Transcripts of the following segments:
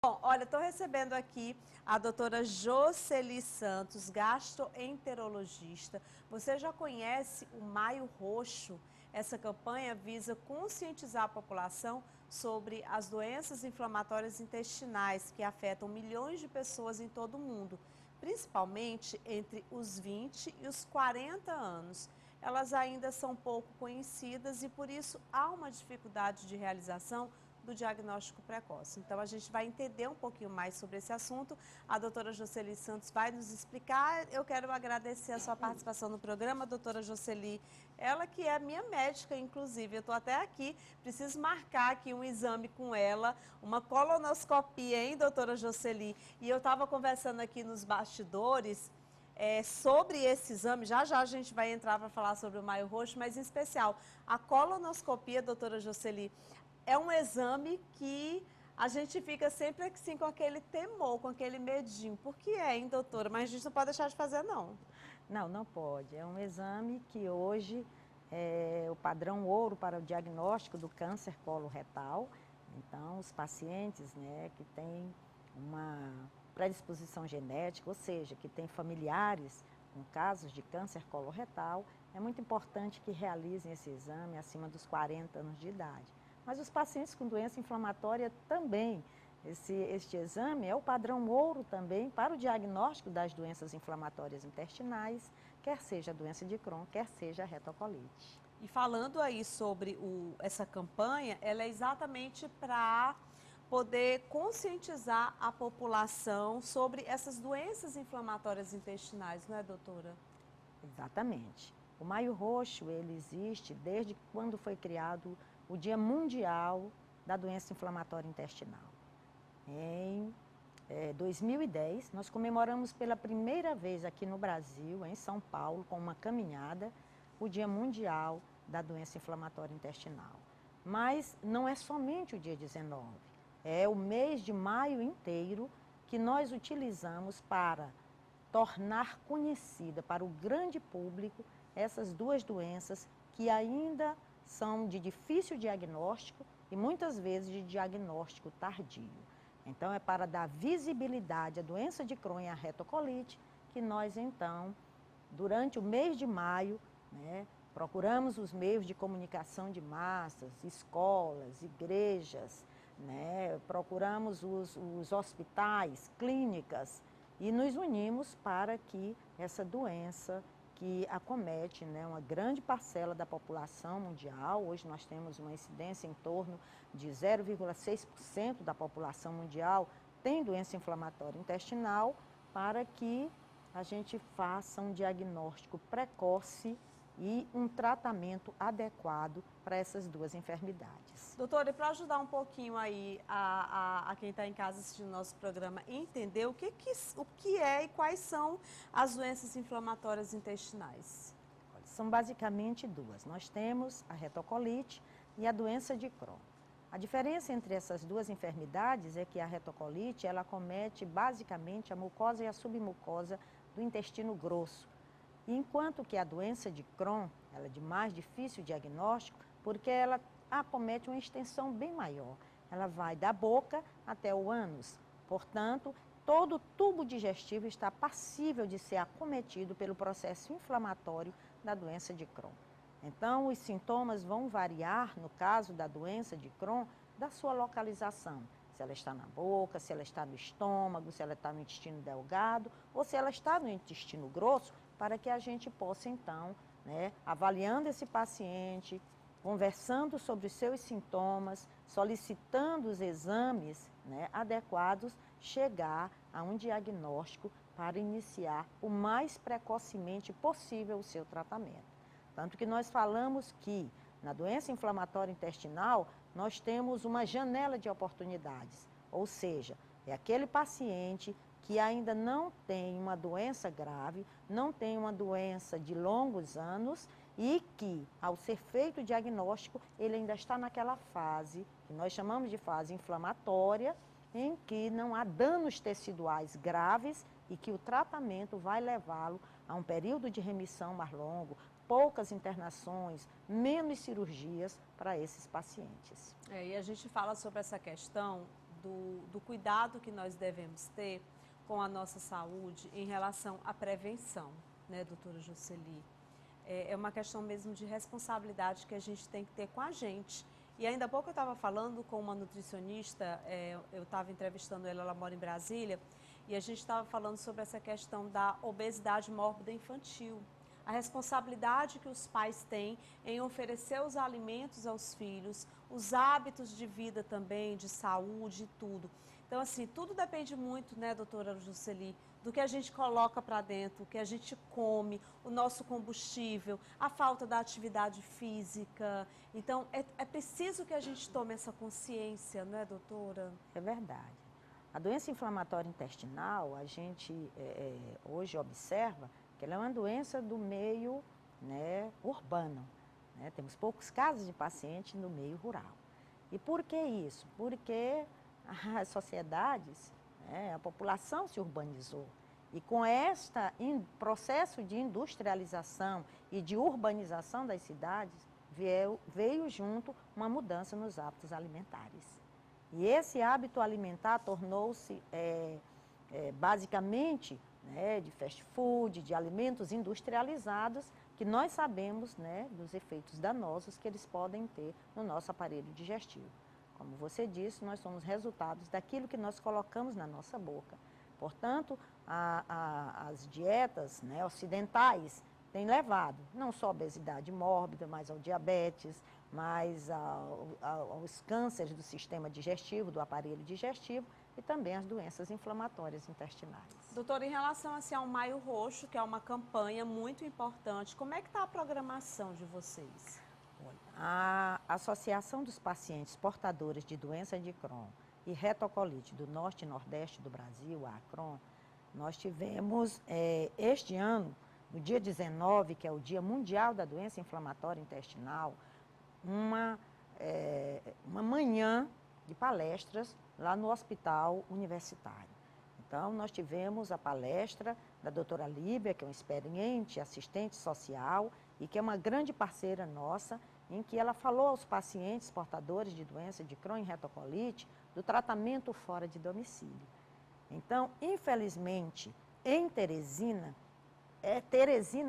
Bom, olha, estou recebendo aqui a doutora Jocely Santos, gastroenterologista. Você já conhece o Maio Roxo? Essa campanha visa conscientizar a população sobre as doenças inflamatórias intestinais que afetam milhões de pessoas em todo o mundo, principalmente entre os 20 e os 40 anos. Elas ainda são pouco conhecidas e, por isso, há uma dificuldade de realização do diagnóstico precoce. Então, a gente vai entender um pouquinho mais sobre esse assunto. A doutora Jocely Santos vai nos explicar. Eu quero agradecer a sua participação no programa, doutora Jocely. Ela que é minha médica, inclusive. Eu estou até aqui, preciso marcar aqui um exame com ela, uma colonoscopia, hein, doutora Jocely? E eu estava conversando aqui nos bastidores sobre esse exame, já já a gente vai entrar para falar sobre o Maio Roxo, mas em especial a colonoscopia, doutora Jocely, é um exame que a gente fica sempre assim com aquele temor, com aquele medinho. Por que é, hein, doutora? Mas a gente não pode deixar de fazer, não. Não, não pode. É um exame que hoje é o padrão ouro para o diagnóstico do câncer coloretal. Então, os pacientes, né, que têm uma predisposição genética, ou seja, que têm familiares com casos de câncer coloretal, é muito importante que realizem esse exame acima dos 40 anos de idade. Mas os pacientes com doença inflamatória também. Este exame é o padrão ouro também para o diagnóstico das doenças inflamatórias intestinais, quer seja a doença de Crohn, quer seja a retocolite. E falando aí sobre essa campanha, ela é exatamente para poder conscientizar a população sobre essas doenças inflamatórias intestinais, não é, doutora? Exatamente. O Maio Roxo, ele existe desde quando foi criado o Dia Mundial da Doença Inflamatória Intestinal. Em 2010, nós comemoramos pela primeira vez aqui no Brasil, em São Paulo, com uma caminhada, o Dia Mundial da Doença Inflamatória Intestinal. Mas não é somente o dia 19, é o mês de maio inteiro que nós utilizamos para tornar conhecida para o grande público essas duas doenças que ainda são de difícil diagnóstico e muitas vezes de diagnóstico tardio. Então, é para dar visibilidade à doença de Crohn e à retocolite que nós, então, durante o mês de maio, né, procuramos os meios de comunicação de massas, escolas, igrejas, né, procuramos os hospitais, clínicas e nos unimos para que essa doença que acomete, né, uma grande parcela da população mundial. Hoje nós temos uma incidência em torno de 0,6% da população mundial tem doença inflamatória intestinal, para que a gente faça um diagnóstico precoce e um tratamento adequado para essas duas enfermidades. Doutora, e para ajudar um pouquinho aí a quem está em casa assistindo nosso programa entender o que é e quais são as doenças inflamatórias intestinais. São basicamente duas. Nós temos a retocolite e a doença de Crohn. A diferença entre essas duas enfermidades é que a retocolite, ela acomete basicamente a mucosa e a submucosa do intestino grosso, enquanto que a doença de Crohn, ela é de mais difícil diagnóstico, porque ela acomete uma extensão bem maior. Ela vai da boca até o ânus. Portanto, todo o tubo digestivo está passível de ser acometido pelo processo inflamatório da doença de Crohn. Então, os sintomas vão variar, no caso da doença de Crohn, da sua localização. Se ela está na boca, se ela está no estômago, se ela está no intestino delgado ou se ela está no intestino grosso, para que a gente possa, então, né, avaliando esse paciente, conversando sobre os seus sintomas, solicitando os exames, né, adequados, chegar a um diagnóstico para iniciar o mais precocemente possível o seu tratamento. Tanto que nós falamos que na doença inflamatória intestinal nós temos uma janela de oportunidades, ou seja, é aquele paciente que ainda não tem uma doença grave, não tem uma doença de longos anos e que, ao ser feito o diagnóstico, ele ainda está naquela fase, que nós chamamos de fase inflamatória, em que não há danos teciduais graves e que o tratamento vai levá-lo a um período de remissão mais longo, poucas internações, menos cirurgias para esses pacientes. E a gente fala sobre essa questão do cuidado que nós devemos ter com a nossa saúde em relação à prevenção, né, doutora Jocely? É uma questão mesmo de responsabilidade que a gente tem que ter com a gente. E ainda há pouco eu estava falando com uma nutricionista, eu estava entrevistando ela mora em Brasília, e a gente estava falando sobre essa questão da obesidade mórbida infantil. A responsabilidade que os pais têm em oferecer os alimentos aos filhos, os hábitos de vida também, de saúde e tudo. Então, assim, tudo depende muito, né, doutora Jocely, do que a gente coloca para dentro, o que a gente come, o nosso combustível, a falta da atividade física. Então, é preciso que a gente tome essa consciência, não é, doutora? É verdade. A doença inflamatória intestinal, a gente hoje observa que ela é uma doença do meio, né, urbano. Né? Temos poucos casos de paciente no meio rural. E por que isso? Porque as sociedades, né, a população se urbanizou. E com este processo de industrialização e de urbanização das cidades, veio junto uma mudança nos hábitos alimentares. E esse hábito alimentar tornou-se basicamente, né, de fast food, de alimentos industrializados, que nós sabemos, né, dos efeitos danosos que eles podem ter no nosso aparelho digestivo. Como você disse, nós somos resultados daquilo que nós colocamos na nossa boca. Portanto, as dietas, né, ocidentais têm levado não só à obesidade mórbida, mas ao diabetes, mas aos cânceres do sistema digestivo, do aparelho digestivo e também às doenças inflamatórias intestinais. Doutora, em relação assim, ao Maio Roxo, que é uma campanha muito importante, como é que está a programação de vocês? A Associação dos Pacientes Portadores de Doença de Crohn e Retocolite do Norte e Nordeste do Brasil, a ACRON, nós tivemos este ano, no dia 19, que é o Dia Mundial da Doença Inflamatória Intestinal, uma manhã de palestras lá no Hospital Universitário. Então, nós tivemos a palestra da doutora Líbia, que é uma experiente assistente social e que é uma grande parceira nossa, em que ela falou aos pacientes portadores de doença de Crohn e retocolite do tratamento fora de domicílio. Então, infelizmente, em Teresina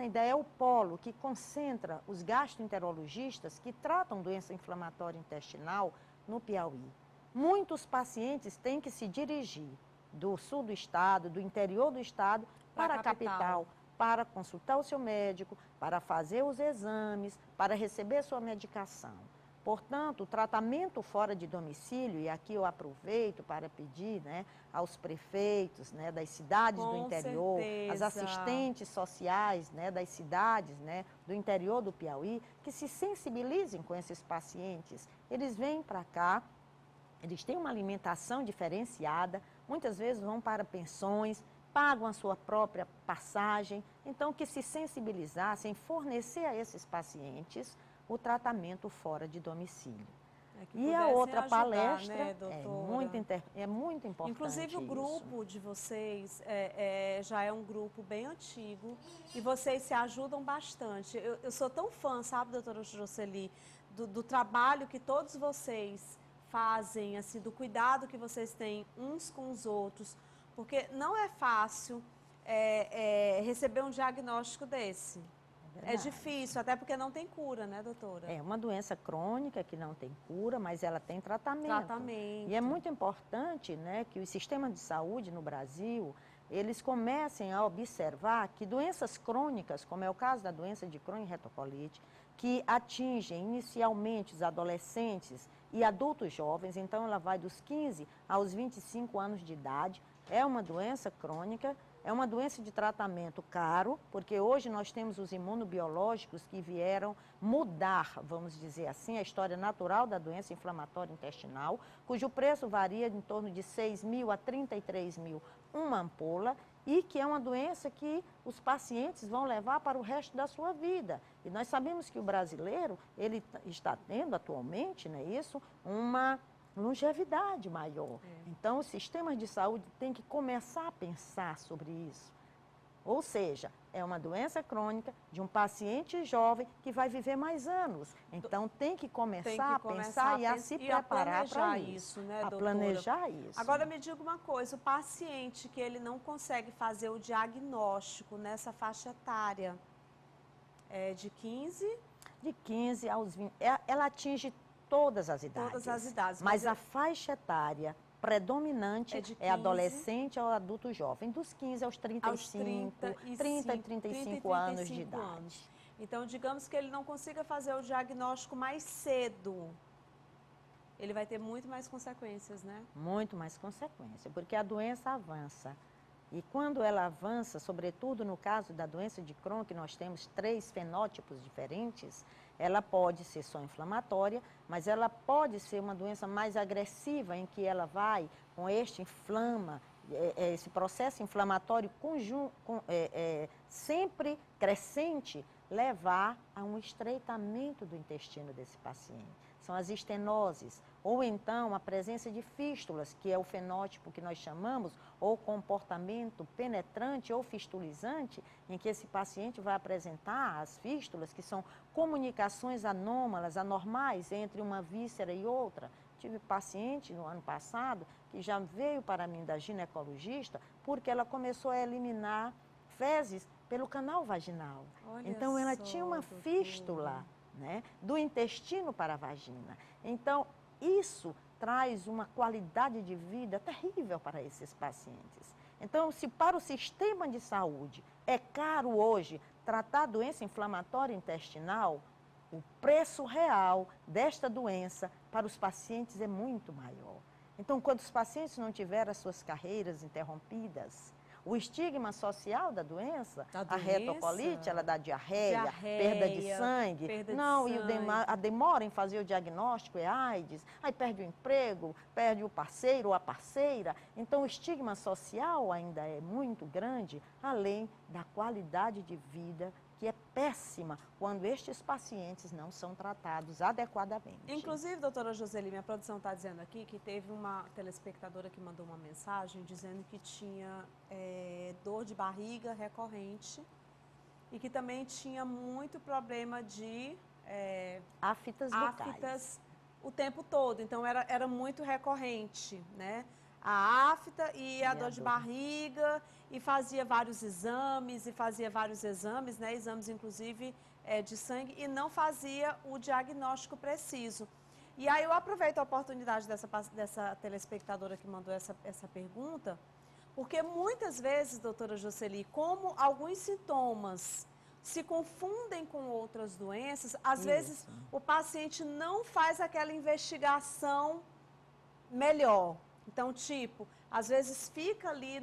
ainda é o polo que concentra os gastroenterologistas que tratam doença inflamatória intestinal no Piauí. Muitos pacientes têm que se dirigir do sul do estado, do interior do estado, para a capital, para consultar o seu médico, para fazer os exames, para receber sua medicação. Portanto, o tratamento fora de domicílio, e aqui eu aproveito para pedir, né, aos prefeitos, né, das cidades do interior, as assistentes sociais, né, das cidades, né, do interior do Piauí, que se sensibilizem com esses pacientes. Eles vêm para cá, eles têm uma alimentação diferenciada, muitas vezes vão para pensões, pagam a sua própria passagem, então que se sensibilizassem, fornecer a esses pacientes o tratamento fora de domicílio. E a outra ajudar, palestra, né, é muito importante. Inclusive o grupo de vocês já é um grupo bem antigo e vocês se ajudam bastante. Eu sou tão fã, sabe, doutora Jocely, do trabalho que todos vocês fazem, assim, do cuidado que vocês têm uns com os outros, porque não é fácil receber um diagnóstico desse. É difícil, até porque não tem cura, né, doutora? É uma doença crônica que não tem cura, mas ela tem tratamento. E é muito importante, né, que o sistema de saúde no Brasil, eles comecem a observar que doenças crônicas, como é o caso da doença de Crohn e retocolite, que atingem inicialmente os adolescentes e adultos jovens, então ela vai dos 15 aos 25 anos de idade, é uma doença crônica, é uma doença de tratamento caro, porque hoje nós temos os imunobiológicos que vieram mudar, vamos dizer assim, a história natural da doença inflamatória intestinal, cujo preço varia em torno de 6 mil a 33 mil uma ampola, e que é uma doença que os pacientes vão levar para o resto da sua vida. E nós sabemos que o brasileiro, ele está tendo atualmente, né, isso, uma longevidade maior. Então, os sistemas de saúde têm que começar a pensar sobre isso. Ou seja, é uma doença crônica de um paciente jovem que vai viver mais anos. Então, tem que começar a pensar e a se preparar para isso, né, a doutora? planejar isso. Agora, me diga uma coisa, o paciente que ele não consegue fazer o diagnóstico nessa faixa etária, de 15... De 15 aos 20, ela atinge todas as idades. Todas as idades. Mas a faixa etária predominante é adolescente ou adulto jovem, dos 15 aos 35, 30 e 35 anos de idade. Então, digamos que ele não consiga fazer o diagnóstico mais cedo, ele vai ter muito mais consequências, né? Muito mais consequência, porque a doença avança. E quando ela avança, sobretudo no caso da doença de Crohn, que nós temos 3 fenótipos diferentes, ela pode ser só inflamatória, mas ela pode ser uma doença mais agressiva, em que ela vai, com esse processo inflamatório sempre crescente, levar a um estreitamento do intestino desse paciente. São as estenoses, ou então a presença de fístulas, que é o fenótipo que nós chamamos, ou comportamento penetrante ou fistulizante, em que esse paciente vai apresentar as fístulas, que são comunicações anômalas, anormais entre uma víscera e outra. Tive paciente no ano passado que já veio para mim da ginecologista porque ela começou a eliminar fezes pelo canal vaginal. Olha então ela só, tinha uma fístula, né, do intestino para a vagina. Então, isso traz uma qualidade de vida terrível para esses pacientes. Então, se para o sistema de saúde é caro hoje tratar a doença inflamatória intestinal, o preço real desta doença para os pacientes é muito maior. Então, quando os pacientes não tiverem as suas carreiras interrompidas, o estigma social da doença, a retocolite, ela dá diarreia, perda de sangue. A demora em fazer o diagnóstico é AIDS, aí perde o emprego, perde o parceiro ou a parceira. Então, o estigma social ainda é muito grande, além da qualidade de vida, que é péssima quando estes pacientes não são tratados adequadamente. Inclusive, doutora Joseli, minha produção está dizendo aqui que teve uma telespectadora que mandou uma mensagem dizendo que tinha dor de barriga recorrente e que também tinha muito problema de aftas bucais o tempo todo. Então, era muito recorrente, né? A afta e a dor de barriga, e fazia vários exames, né? Exames, inclusive, de sangue, e não fazia o diagnóstico preciso. E aí eu aproveito a oportunidade dessa telespectadora que mandou essa pergunta, porque muitas vezes, doutora Joseli, como alguns sintomas se confundem com outras doenças, às vezes o paciente não faz aquela investigação melhor. Então, tipo, às vezes fica ali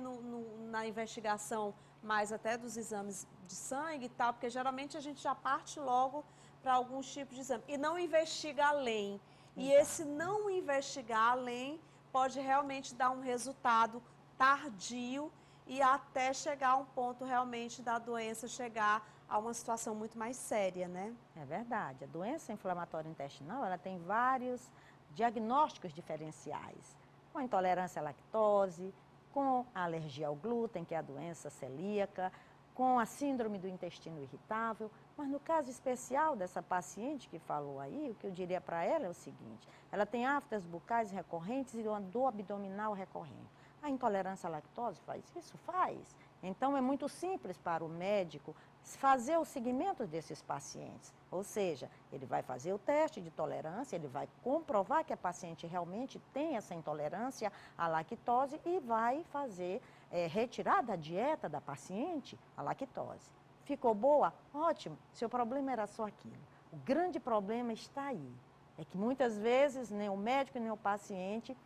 na investigação mais até dos exames de sangue e tal, porque geralmente a gente já parte logo para alguns tipos de exame e não investiga além. E esse não investigar além pode realmente dar um resultado tardio e até chegar a um ponto realmente da doença chegar a uma situação muito mais séria, né? É verdade. A doença inflamatória intestinal, ela tem vários diagnósticos diferenciais. Com a intolerância à lactose, com a alergia ao glúten, que é a doença celíaca, com a síndrome do intestino irritável. Mas no caso especial dessa paciente que falou aí, o que eu diria para ela é o seguinte: ela tem aftas bucais recorrentes e uma dor abdominal recorrente. A intolerância à lactose faz isso? Faz. Então, é muito simples para o médico fazer o seguimento desses pacientes. Ou seja, ele vai fazer o teste de tolerância, ele vai comprovar que a paciente realmente tem essa intolerância à lactose e vai fazer, retirar da dieta da paciente a lactose. Ficou boa? Ótimo. Seu problema era só aquilo. O grande problema está aí. É que muitas vezes nem o médico nem o paciente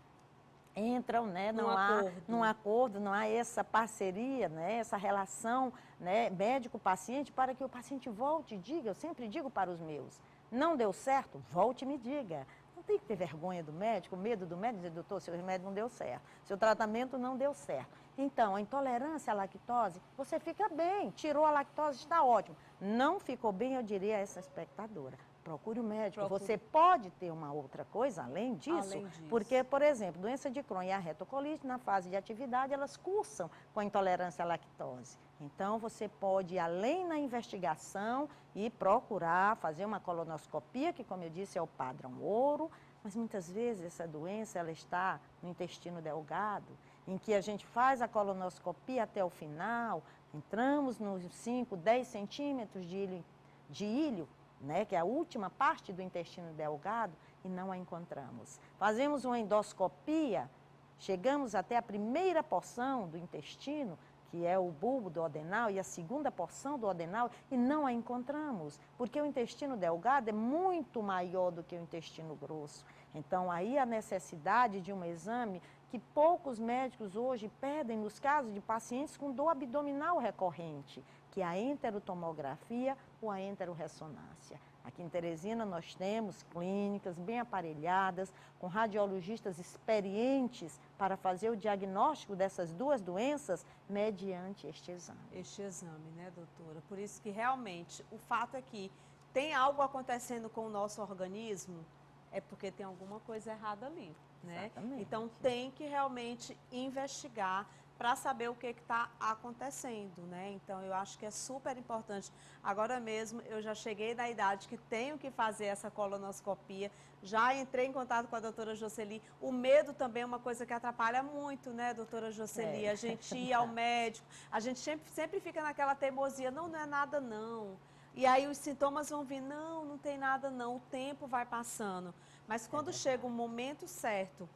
entram, né, num acordo, não há essa parceria, né, essa relação, né, médico-paciente, para que o paciente volte e diga. Eu sempre digo para os meus: não deu certo? Volte e me diga. Não tem que ter vergonha do médico, medo do médico, dizer: doutor, seu remédio não deu certo, seu tratamento não deu certo. Então, a intolerância à lactose, você fica bem, tirou a lactose, está ótimo. Não ficou bem, eu diria a essa espectadora: procure o médico. Procure. Você pode ter uma outra coisa além disso, porque, por exemplo, doença de Crohn e a retocolite, na fase de atividade, elas cursam com a intolerância à lactose. Então, você pode ir além na investigação e procurar fazer uma colonoscopia, que, como eu disse, é o padrão ouro, mas muitas vezes essa doença ela está no intestino delgado, em que a gente faz a colonoscopia até o final, entramos nos 5, 10 centímetros de ilho, né, que é a última parte do intestino delgado, e não a encontramos. Fazemos uma endoscopia, chegamos até a primeira porção do intestino, que é o bulbo do adenal, e a segunda porção do adenal, e não a encontramos, porque o intestino delgado é muito maior do que o intestino grosso. Então, aí a necessidade de um exame que poucos médicos hoje pedem nos casos de pacientes com dor abdominal recorrente, que é a enterotomografia ou a enterorressonância. Aqui em Teresina nós temos clínicas bem aparelhadas, com radiologistas experientes para fazer o diagnóstico dessas duas doenças mediante este exame. Este exame, né, doutora? Por isso que realmente o fato é que tem algo acontecendo com o nosso organismo, é porque tem alguma coisa errada ali, né? Exatamente. Então tem que realmente investigar para saber o que está acontecendo, né? Então eu acho que é super importante. Agora mesmo eu já cheguei na idade que tenho que fazer essa colonoscopia, já entrei em contato com a doutora Jocely. O medo também é uma coisa que atrapalha muito, né, doutora Jocely? A gente ir ao médico, a gente sempre fica naquela teimosia, não é nada não. E aí os sintomas vão vir, não tem nada não, o tempo vai passando. Mas quando chega o momento certo,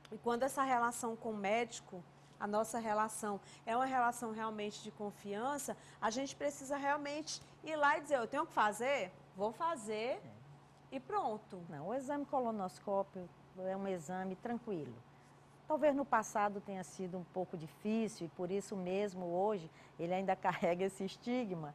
e quando essa relação com o médico, a nossa relação é uma relação realmente de confiança, a gente precisa realmente ir lá e dizer, eu tenho que fazer? Vou fazer e pronto. Não, o exame colonoscópio é um exame tranquilo. Talvez no passado tenha sido um pouco difícil e por isso mesmo hoje ele ainda carrega esse estigma,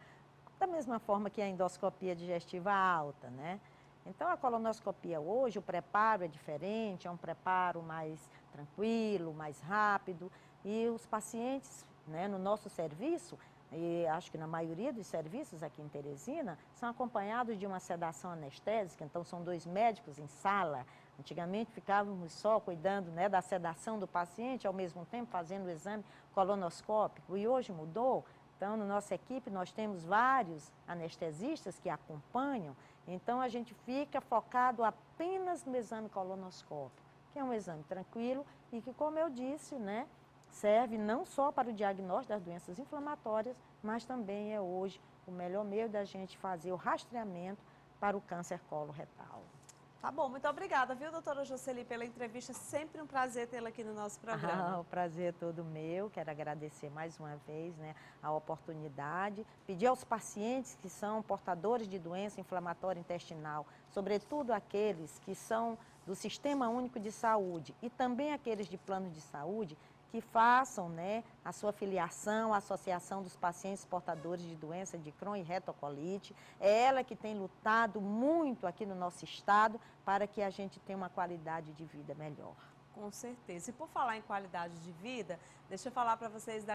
da mesma forma que a endoscopia digestiva alta, né? Então, a colonoscopia hoje, o preparo é diferente, é um preparo mais tranquilo, mais rápido. E os pacientes, né, no nosso serviço, e acho que na maioria dos serviços aqui em Teresina, são acompanhados de uma sedação anestésica, então são 2 médicos em sala. Antigamente ficávamos só cuidando, né, da sedação do paciente, ao mesmo tempo fazendo o exame colonoscópico, e hoje mudou. Então, na nossa equipe, nós temos vários anestesistas que acompanham, então a gente fica focado apenas no exame colonoscópico, que é um exame tranquilo e que, como eu disse, né, serve não só para o diagnóstico das doenças inflamatórias, mas também é hoje o melhor meio da gente fazer o rastreamento para o câncer coloretal. Tá bom, muito obrigada, viu, doutora Jocely, pela entrevista. Sempre um prazer tê-la aqui no nosso programa. O prazer é todo meu. Quero agradecer mais uma vez, né, a oportunidade. Pedir aos pacientes que são portadores de doença inflamatória intestinal, sobretudo aqueles que são do Sistema Único de Saúde e também aqueles de plano de saúde, que façam, né, a sua filiação à Associação dos Pacientes Portadores de Doença de Crohn e Retocolite. É ela que tem lutado muito aqui no nosso estado para que a gente tenha uma qualidade de vida melhor. Com certeza. E por falar em qualidade de vida, deixa eu falar para vocês da